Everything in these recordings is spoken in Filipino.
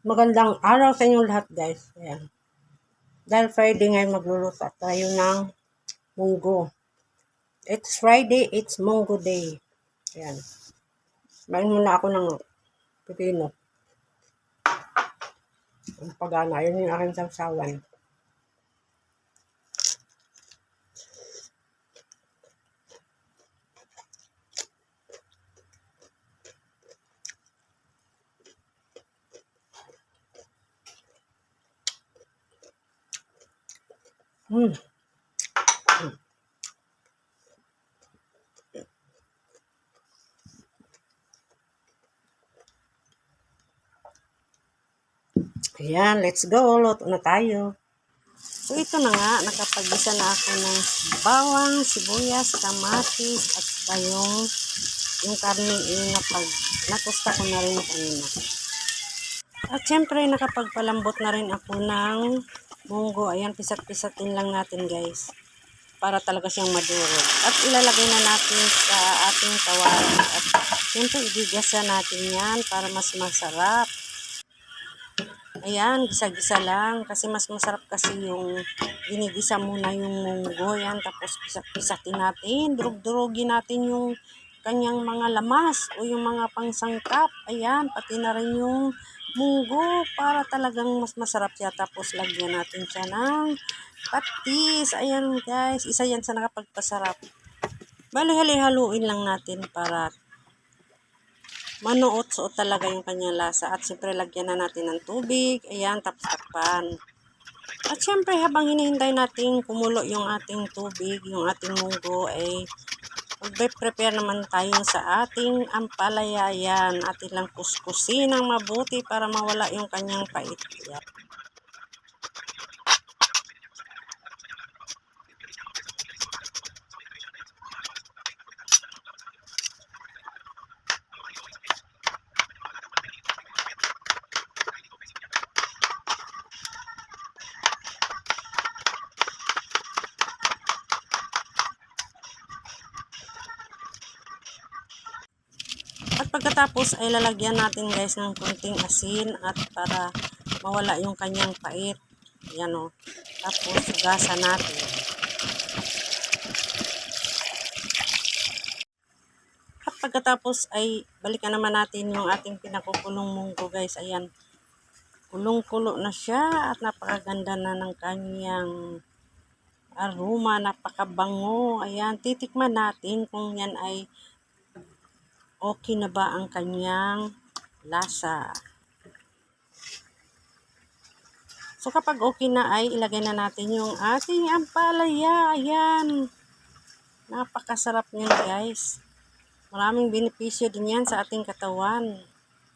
Magandang araw sa inyong lahat, guys. Ayan. Dahil Friday ngayon, magluluto tayo ng munggo. It's Friday, it's munggo day. Ayan. Main muna ako ng pipino. Ang pagana, yun yung aking sawsawan. Ayan, let's go. Luto na tayo. So, ito na nga. Nakapag-isa na ako ng bawang, sibuyas, kamatis, at yung karne natusta ko na rin kanina. At syempre, nakapagpalambot na rin ako ng munggo. Ayan, pisat-pisatin lang natin, guys. Para talaga siyang madurog. At ilalagay na natin sa ating tawali. At syempre, igigasa natin yan para mas masarap. Ayan, gisa-gisa lang. Kasi mas masarap kasi yung ginigisa muna yung munggo. Ayan, tapos pisat-pisatin natin. Durog-durogin natin yung kanyang mga lamas o yung mga pangsangkap. Ayan, pati na rin yung munggo para talagang mas masarap siya. Tapos lagyan natin siya ng patis. Ayan guys, isa yan sa nakapagpasarap. Bali, hali-haluin lang natin para manuot-suot talaga yung kanyang lasa. At siyempre, lagyan na natin ng tubig. Ayan, tapos takpan. At siyempre, habang hinihintay natin kumulo yung ating tubig, yung ating munggo, ay magbe-prepare naman tayo sa ating ampalaya. Yan, atin lang kuskusin ng mabuti para mawala yung kanyang pait. Yan. At pagkatapos ay lalagyan natin guys ng konting asin at para mawala yung kanyang pait. Yan o. Tapos hugasan natin. At pagkatapos ay balikan naman natin yung ating pinakukulong munggo guys. Ayan. Kulong-kulo na siya at napakaganda na ng kanyang aroma. Napakabango. Ayan. Titikman natin kung yan ay okay na ba ang kanyang lasa. So kapag okay na ay ilagay na natin yung ating ampalaya. Ayan. Napakasarap niyan guys. Maraming benepisyo din yan sa ating katawan.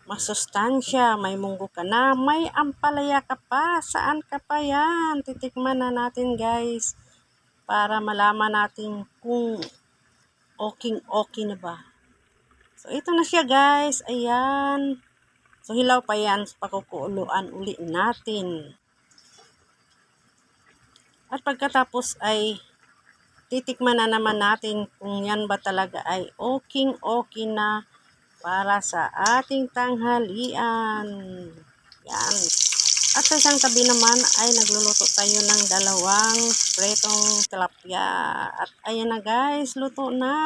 Masustansya, may munggo ka na, may ampalaya ka pa. Saan ka pa yan? Titikman na natin guys. Para malaman natin kung okay na ba. So ito na siya guys. Ayan. So hilaw pa yan. Pakukuluan uli natin. At pagkatapos ay titikman na naman natin kung yan ba talaga ay okay na para sa ating tanghalian. Yan. At sa isang tabi naman ay nagluluto tayo ng dalawang pretong tilapia. At ayan na guys, luto na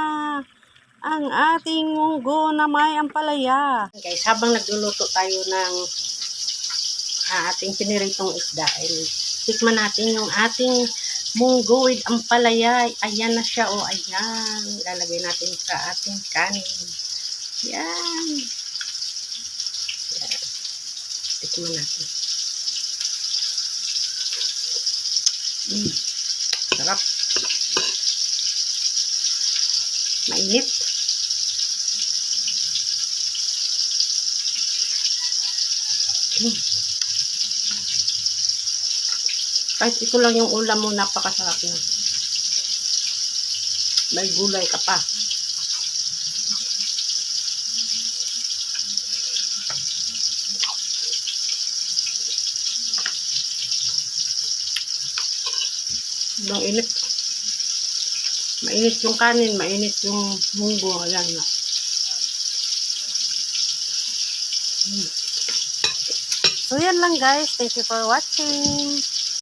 ang ating munggo na may ampalaya. Guys, habang nagluluto tayo ng ating piniritong isda, ay tikman natin yung ating munggo with ampalaya. Ayan na siya, oh, ayan. Lalagay natin sa ating kanin. Yan. Yan. Tikman natin. Sarap. Mainit. Kahit ito lang yung ulam mo, napakasarap na. May gulay ka pa. Ang init. Mainit yung kanin, mainit yung munggo. Ayan na. So So yan lang guys. Thank you for watching.